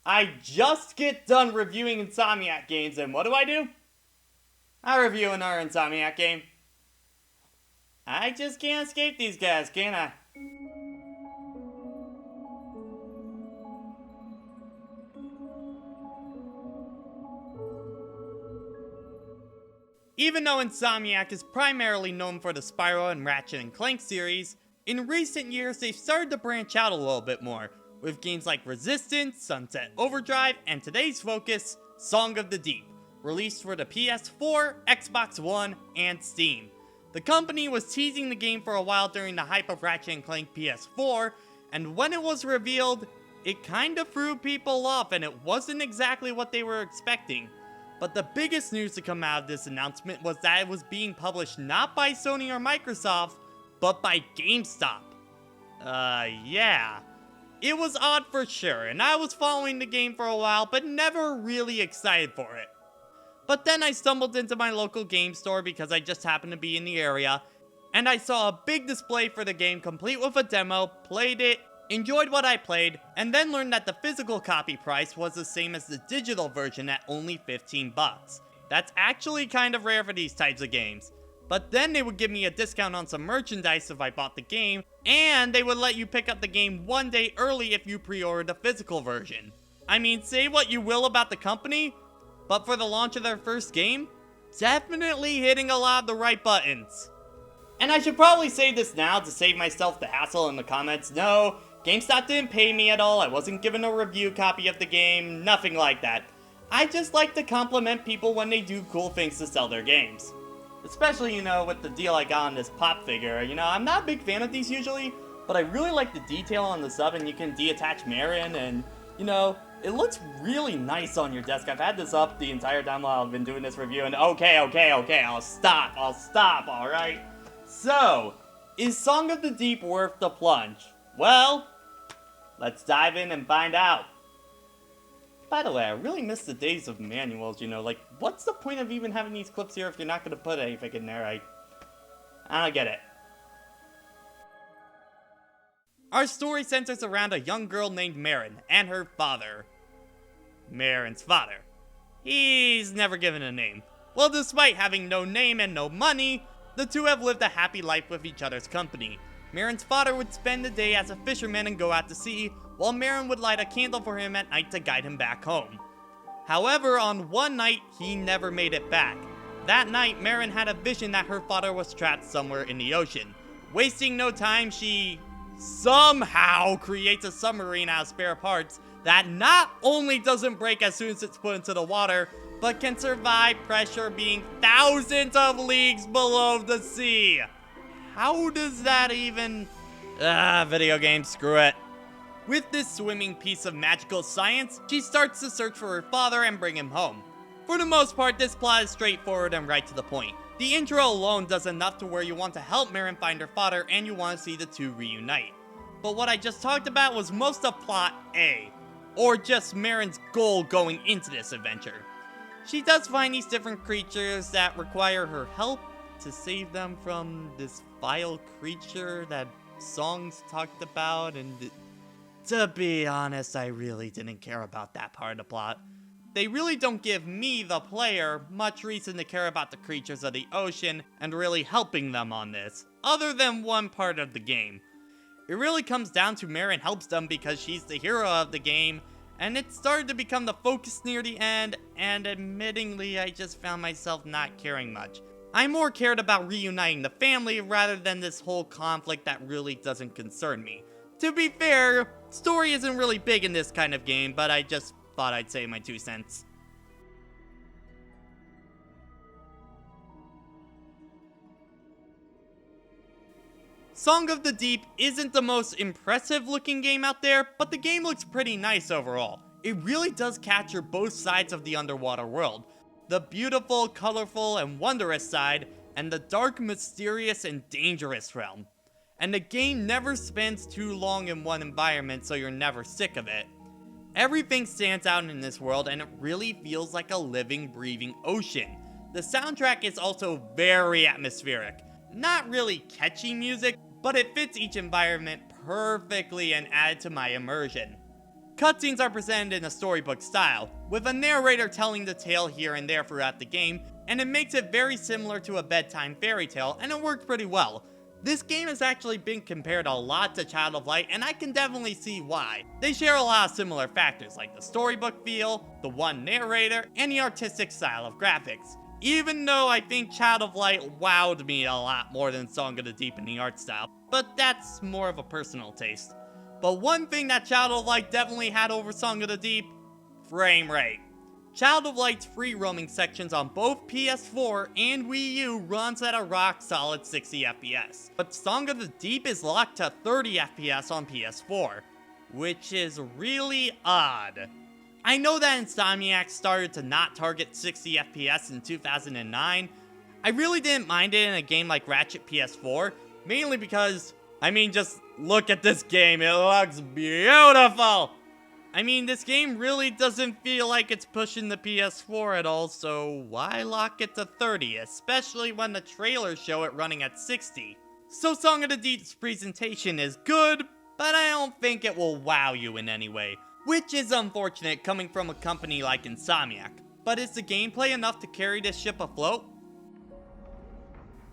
I just get done reviewing Insomniac games, and what do? I review another Insomniac game. I just can't escape these guys, can I? Even though Insomniac is primarily known for the Spyro and Ratchet and Clank series, in recent years they've started to branch out a little bit more, with games like Resistance, Sunset Overdrive, and today's focus, Song of the Deep, released for the PS4, Xbox One, and Steam. The company was teasing the game for a while during the hype of Ratchet and Clank PS4, and when it was revealed, it kinda threw people off and it wasn't exactly what they were expecting. But the biggest news to come out of this announcement was that it was being published not by Sony or Microsoft, but by GameStop. Yeah. It was odd for sure, and I was following the game for a while, but never really excited for it. But then I stumbled into my local game store because I just happened to be in the area, and I saw a big display for the game complete with a demo, played it, enjoyed what I played, and then learned that the physical copy price was the same as the digital version at only 15 bucks. That's actually kind of rare for these types of games. But then they would give me a discount on some merchandise if I bought the game, and they would let you pick up the game one day early if you pre-ordered the physical version. I mean, say what you will about the company, but for the launch of their first game, definitely hitting a lot of the right buttons. And I should probably say this now to save myself the hassle in the comments. No, GameStop didn't pay me at all, I wasn't given a review copy of the game, nothing like that. I just like to compliment people when they do cool things to sell their games. Especially, with the deal I got on this pop figure. I'm not a big fan of these usually, but I really like the detail on the sub, and you can deattach Merryn, and, it looks really nice on your desk. I've had this up the entire time while I've been doing this review, and okay, I'll stop, alright? So, is Song of the Deep worth the plunge? Well, let's dive in and find out. By the way, I really miss the days of manuals, what's the point of even having these clips here if you're not going to put anything in there? I don't get it. Our story centers around a young girl named Merryn and her father. Merryn's father. He's never given a name. Well, despite having no name and no money, the two have lived a happy life with each other's company. Merryn's father would spend the day as a fisherman and go out to sea, while Merryn would light a candle for him at night to guide him back home. However, on one night, he never made it back. That night, Merryn had a vision that her father was trapped somewhere in the ocean. Wasting no time, she somehow creates a submarine out of spare parts that not only doesn't break as soon as it's put into the water, but can survive pressure being thousands of leagues below the sea. How does that even... video games, screw it. With this swimming piece of magical science, she starts to search for her father and bring him home. For the most part, this plot is straightforward and right to the point. The intro alone does enough to where you want to help Merryn find her father and you want to see the two reunite. But what I just talked about was most of plot A, or just Merryn's goal going into this adventure. She does find these different creatures that require her help to save them from this vile creature that songs talked about, and to be honest, I really didn't care about that part of the plot. They really don't give me, the player, much reason to care about the creatures of the ocean and really helping them on this, other than one part of the game. It really comes down to Merryn helps them because she's the hero of the game, and it started to become the focus near the end, and admittingly, I just found myself not caring much. I more cared about reuniting the family rather than this whole conflict that really doesn't concern me. To be fair, story isn't really big in this kind of game, but I just thought I'd say my 2 cents. Song of the Deep isn't the most impressive looking game out there, but the game looks pretty nice overall. It really does capture both sides of the underwater world. The beautiful, colorful, and wondrous side, and the dark, mysterious, and dangerous realm. And the game never spends too long in one environment, so you're never sick of it. Everything stands out in this world, and it really feels like a living, breathing ocean. The soundtrack is also very atmospheric. Not really catchy music, but it fits each environment perfectly and added to my immersion. Cutscenes are presented in a storybook style, with a narrator telling the tale here and there throughout the game, and it makes it very similar to a bedtime fairy tale, and it works pretty well. This game has actually been compared a lot to Child of Light, and I can definitely see why. They share a lot of similar factors, like the storybook feel, the one narrator, and the artistic style of graphics. Even though I think Child of Light wowed me a lot more than Song of the Deep in the art style, but that's more of a personal taste. But one thing that Child of Light definitely had over Song of the Deep: frame rate. Child of Light's free roaming sections on both PS4 and Wii U runs at a rock solid 60 FPS, but Song of the Deep is locked to 30 FPS on PS4, which is really odd. I know that Insomniac started to not target 60 FPS in 2009. I really didn't mind it in a game like Ratchet PS4, mainly because, just look at this game, it looks beautiful! This game really doesn't feel like it's pushing the PS4 at all, so why lock it to 30, especially when the trailers show it running at 60? So Song of the Deep's presentation is good, but I don't think it will wow you in any way, which is unfortunate coming from a company like Insomniac. But is the gameplay enough to carry this ship afloat?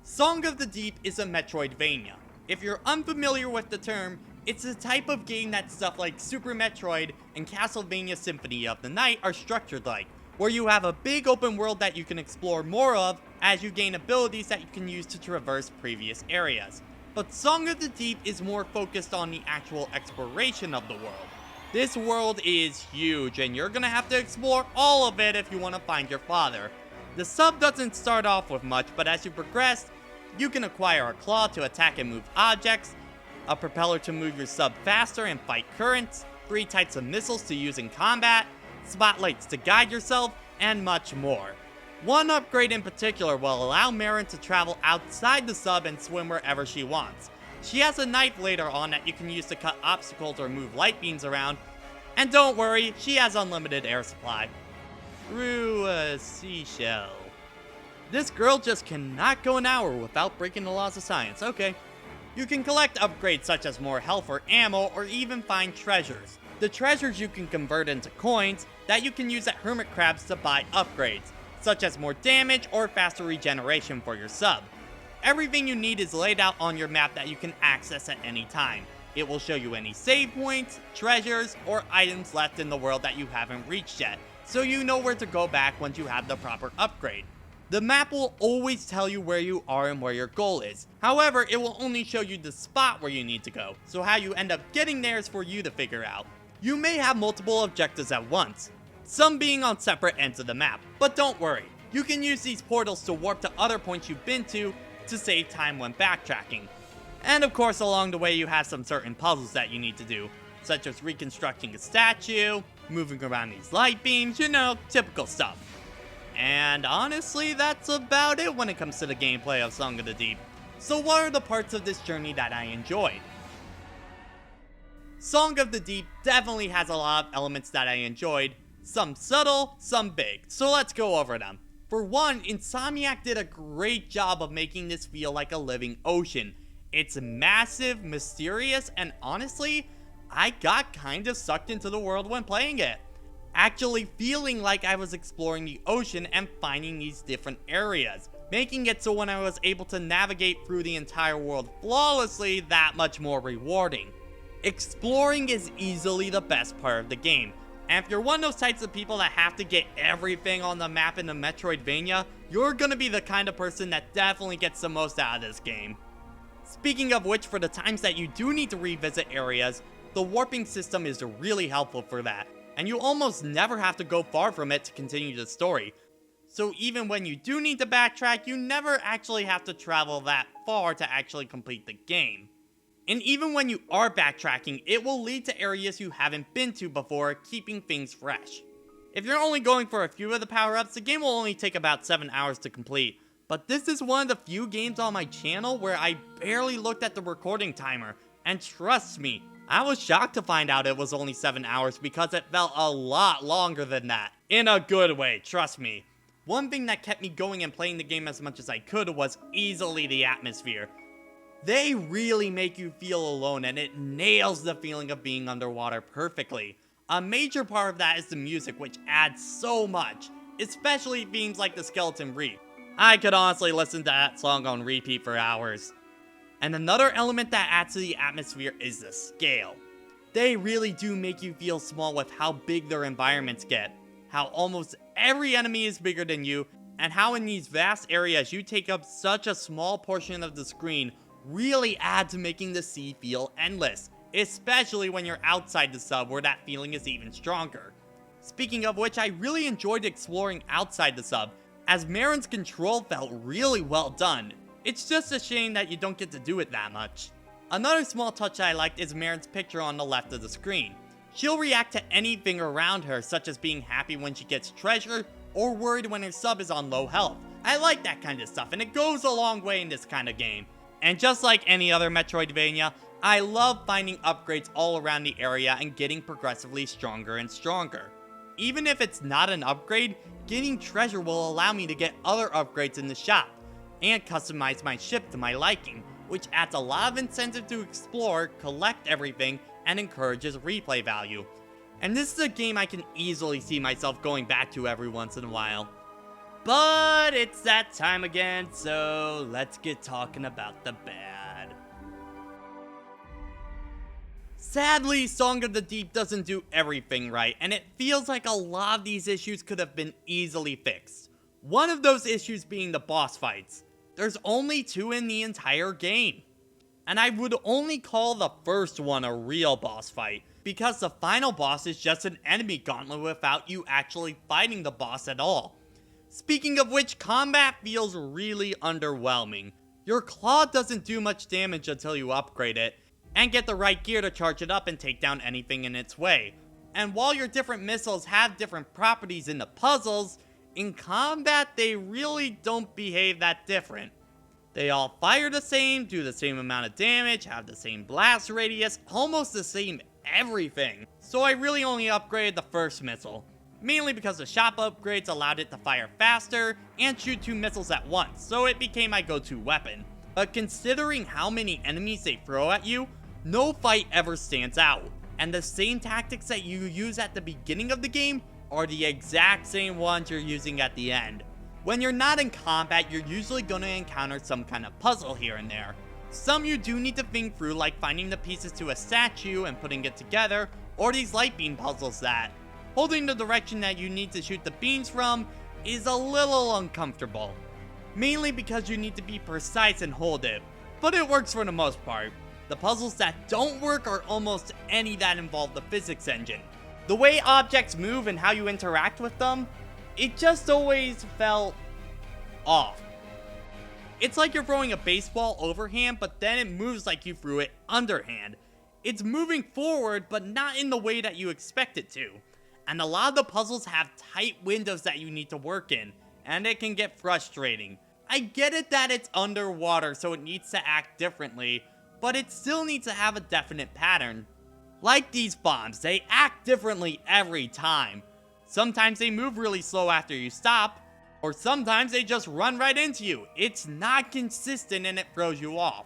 Song of the Deep is a Metroidvania. If you're unfamiliar with the term, it's the type of game that stuff like Super Metroid and Castlevania Symphony of the Night are structured like, where you have a big open world that you can explore more of as you gain abilities that you can use to traverse previous areas. But Song of the Deep is more focused on the actual exploration of the world. This world is huge, and you're gonna have to explore all of it if you want to find your father. The sub doesn't start off with much, but as you progress, you can acquire a claw to attack and move objects, a propeller to move your sub faster and fight currents, 3 types of missiles to use in combat, spotlights to guide yourself, and much more. One upgrade in particular will allow Merryn to travel outside the sub and swim wherever she wants. She has a knife later on that you can use to cut obstacles or move light beams around, and don't worry, she has unlimited air supply. Through a seashell. This girl just cannot go an hour without breaking the laws of science, okay. You can collect upgrades such as more health or ammo, or even find treasures. The treasures you can convert into coins that you can use at hermit crabs to buy upgrades, such as more damage or faster regeneration for your sub. Everything you need is laid out on your map that you can access at any time. It will show you any save points, treasures, or items left in the world that you haven't reached yet, so you know where to go back once you have the proper upgrade. The map will always tell you where you are and where your goal is. However, it will only show you the spot where you need to go, so how you end up getting there is for you to figure out. You may have multiple objectives at once, some being on separate ends of the map, but don't worry. You can use these portals to warp to other points you've been to save time when backtracking. And of course, along the way you have some certain puzzles that you need to do, such as reconstructing a statue, moving around these light beams, typical stuff. And honestly, that's about it when it comes to the gameplay of Song of the Deep. So what are the parts of this journey that I enjoyed? Song of the Deep definitely has a lot of elements that I enjoyed, some subtle, some big, so let's go over them. For one, Insomniac did a great job of making this feel like a living ocean. It's massive, mysterious, and honestly, I got kind of sucked into the world when playing it. Actually feeling like I was exploring the ocean and finding these different areas, making it so when I was able to navigate through the entire world flawlessly, that much more rewarding. Exploring is easily the best part of the game, and if you're one of those types of people that have to get everything on the map in a Metroidvania, you're gonna be the kind of person that definitely gets the most out of this game. Speaking of which, for the times that you do need to revisit areas, the warping system is really helpful for that, and you almost never have to go far from it to continue the story. So even when you do need to backtrack, you never actually have to travel that far to actually complete the game. And even when you are backtracking, it will lead to areas you haven't been to before, keeping things fresh. If you're only going for a few of the power-ups, the game will only take about 7 hours to complete. But this is one of the few games on my channel where I barely looked at the recording timer, and trust me, I was shocked to find out it was only 7 hours because it felt a lot longer than that. In a good way, trust me. One thing that kept me going and playing the game as much as I could was easily the atmosphere. They really make you feel alone, and it nails the feeling of being underwater perfectly. A major part of that is the music, which adds so much, especially themes like the Skeleton Reef. I could honestly listen to that song on repeat for hours. And another element that adds to the atmosphere is the scale. They really do make you feel small with how big their environments get, how almost every enemy is bigger than you, and how in these vast areas you take up such a small portion of the screen really add to making the sea feel endless, especially when you're outside the sub where that feeling is even stronger. Speaking of which, I really enjoyed exploring outside the sub, as Merryn's control felt really well done. It's just a shame that you don't get to do it that much. Another small touch I liked is Merryn's picture on the left of the screen. She'll react to anything around her, such as being happy when she gets treasure, or worried when her sub is on low health. I like that kind of stuff, and it goes a long way in this kind of game. And just like any other Metroidvania, I love finding upgrades all around the area and getting progressively stronger and stronger. Even if it's not an upgrade, getting treasure will allow me to get other upgrades in the shop, and customize my ship to my liking, which adds a lot of incentive to explore, collect everything, and encourages replay value. And this is a game I can easily see myself going back to every once in a while. But it's that time again, so let's get talking about the bad. Sadly, Song of the Deep doesn't do everything right, and it feels like a lot of these issues could have been easily fixed. One of those issues being the boss fights. There's only 2 in the entire game. And I would only call the first one a real boss fight, because the final boss is just an enemy gauntlet without you actually fighting the boss at all. Speaking of which, combat feels really underwhelming. Your claw doesn't do much damage until you upgrade it, and get the right gear to charge it up and take down anything in its way. And while your different missiles have different properties in the puzzles, in combat they really don't behave that different. They all fire the same, do the same amount of damage, have the same blast radius, almost the same everything. So I really only upgraded the first missile, mainly because the shop upgrades allowed it to fire faster and shoot 2 missiles at once, so it became my go-to weapon. But considering how many enemies they throw at you, no fight ever stands out, and the same tactics that you use at the beginning of the game are the exact same ones you're using at the end. When you're not in combat, you're usually going to encounter some kind of puzzle here and there. Some you do need to think through, like finding the pieces to a statue and putting it together, or these light beam puzzles that, holding the direction that you need to shoot the beams from, is a little uncomfortable. Mainly because you need to be precise and hold it, but it works for the most part. The puzzles that don't work are almost any that involve the physics engine. The way objects move and how you interact with them, it just always felt off. It's like you're throwing a baseball overhand, but then it moves like you threw it underhand. It's moving forward, but not in the way that you expect it to. And a lot of the puzzles have tight windows that you need to work in, and it can get frustrating. I get it that it's underwater, so it needs to act differently, but it still needs to have a definite pattern. Like these bombs, they act differently every time. Sometimes they move really slow after you stop, or sometimes they just run right into you. It's not consistent and it throws you off.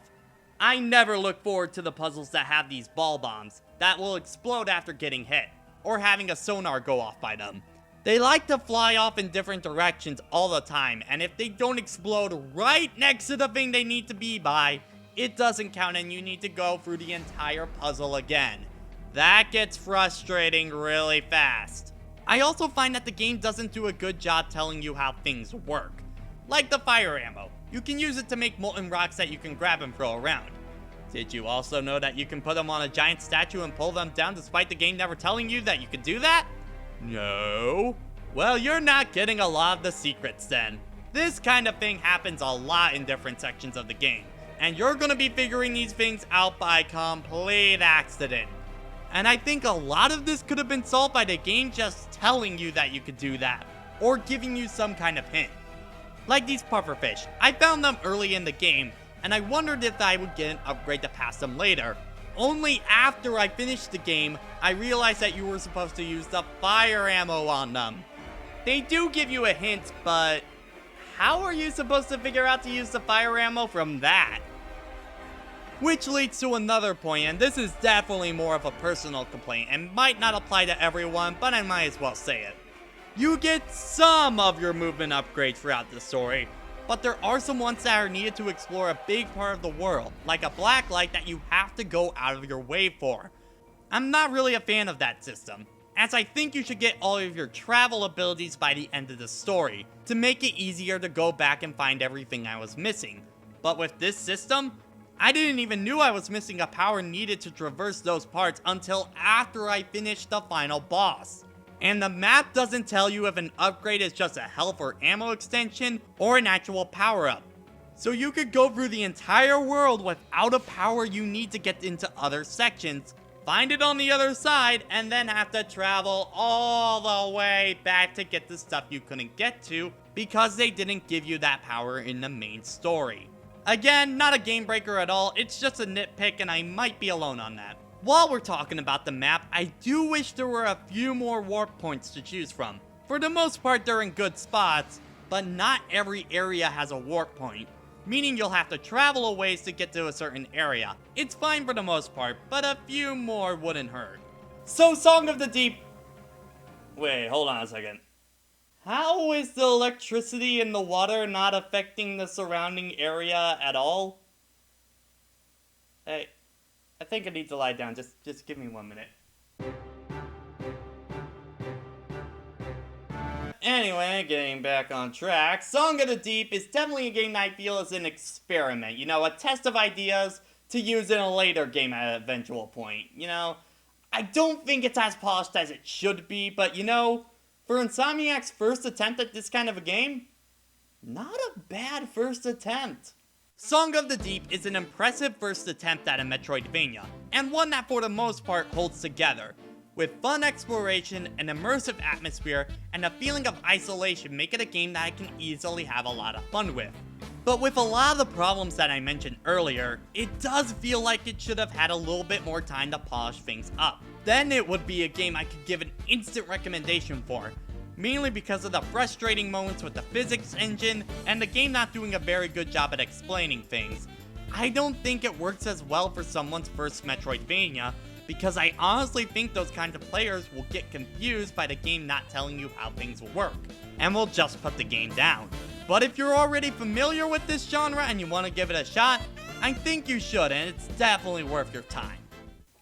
I never look forward to the puzzles that have these ball bombs that will explode after getting hit, or having a sonar go off by them. They like to fly off in different directions all the time, and if they don't explode right next to the thing they need to be by, it doesn't count and you need to go through the entire puzzle again. That gets frustrating really fast. I also find that the game doesn't do a good job telling you how things work. Like the fire ammo, you can use it to make molten rocks that you can grab and throw around. Did you also know that you can put them on a giant statue and pull them down despite the game never telling you that you could do that? No? Well, you're not getting a lot of the secrets then. This kind of thing happens a lot in different sections of the game, and you're gonna be figuring these things out by complete accident. And I think a lot of this could have been solved by the game just telling you that you could do that, or giving you some kind of hint. Like these pufferfish, I found them early in the game, and I wondered if I would get an upgrade to pass them later. Only after I finished the game, I realized that you were supposed to use the fire ammo on them. They do give you a hint, but how are you supposed to figure out to use the fire ammo from that? Which leads to another point, and this is definitely more of a personal complaint and might not apply to everyone, but I might as well say it. You get some of your movement upgrades throughout the story, but there are some ones that are needed to explore a big part of the world, like a black light that you have to go out of your way for. I'm not really a fan of that system, as I think you should get all of your travel abilities by the end of the story, to make it easier to go back and find everything I was missing. But with this system, I didn't even knew I was missing a power needed to traverse those parts until after I finished the final boss. And the map doesn't tell you if an upgrade is just a health or ammo extension or an actual power-up. So you could go through the entire world without a power you need to get into other sections, find it on the other side, and then have to travel all the way back to get the stuff you couldn't get to because they didn't give you that power in the main story. Again, not a game breaker at all, it's just a nitpick and I might be alone on that. While we're talking about the map, I do wish there were a few more warp points to choose from. For the most part, they're in good spots, but not every area has a warp point, meaning you'll have to travel a ways to get to a certain area. It's fine for the most part, but a few more wouldn't hurt. So, Song of the Deep... Wait, hold on a second. How is the electricity in the water not affecting the surrounding area at all? Hey, I think I need to lie down. Just give me 1 minute. Anyway, getting back on track, Song of the Deep is definitely a game that I feel is an experiment. You know, a test of ideas to use in a later game at an eventual point. You know, I don't think it's as polished as it should be, but you know, for Insomniac's first attempt at this kind of a game, not a bad first attempt. Song of the Deep is an impressive first attempt at a Metroidvania, and one that for the most part holds together, with fun exploration, an immersive atmosphere, and a feeling of isolation make it a game that I can easily have a lot of fun with. But with a lot of the problems that I mentioned earlier, it does feel like it should have had a little bit more time to polish things up. Then it would be a game I could give an instant recommendation for, mainly because of the frustrating moments with the physics engine and the game not doing a very good job at explaining things. I don't think it works as well for someone's first Metroidvania, because I honestly think those kinds of players will get confused by the game not telling you how things will work, and will just put the game down. But if you're already familiar with this genre and you want to give it a shot, I think you should, and it's definitely worth your time.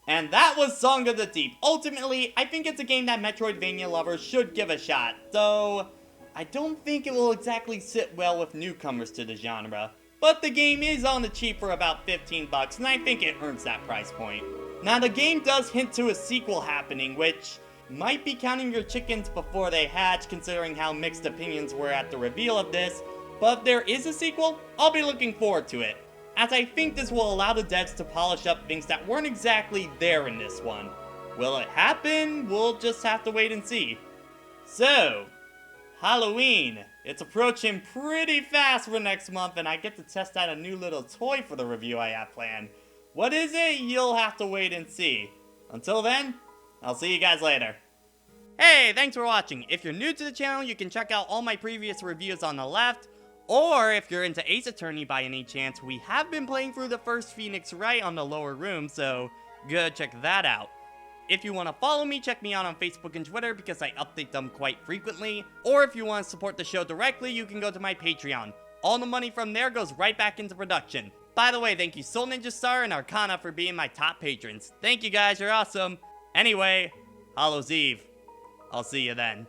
And that was Song of the Deep. Ultimately, I think it's a game that Metroidvania lovers should give a shot, though I don't think it will exactly sit well with newcomers to the genre. But the game is on the cheap for about 15 bucks, and I think it earns that price point. Now, the game does hint to a sequel happening, which might be counting your chickens before they hatch, considering how mixed opinions were at the reveal of this, but if there is a sequel, I'll be looking forward to it, as I think this will allow the devs to polish up things that weren't exactly there in this one. Will it happen? We'll just have to wait and see. So, Halloween. It's approaching pretty fast for next month, and I get to test out a new little toy for the review I have planned. What is it? You'll have to wait and see. Until then, I'll see you guys later. Hey, thanks for watching. If you're new to the channel, you can check out all my previous reviews on the left, or if you're into Ace Attorney by any chance, we have been playing through the first Phoenix Wright on the lower room, so go check that out. If you want to follow me, check me out on Facebook and Twitter because I update them quite frequently, or if you want to support the show directly, you can go to my Patreon. All the money from there goes right back into production. By the way, thank you Soul Ninja Star and Arcana for being my top patrons. Thank you guys, you're awesome. Anyway, Hallows Eve. I'll see you then.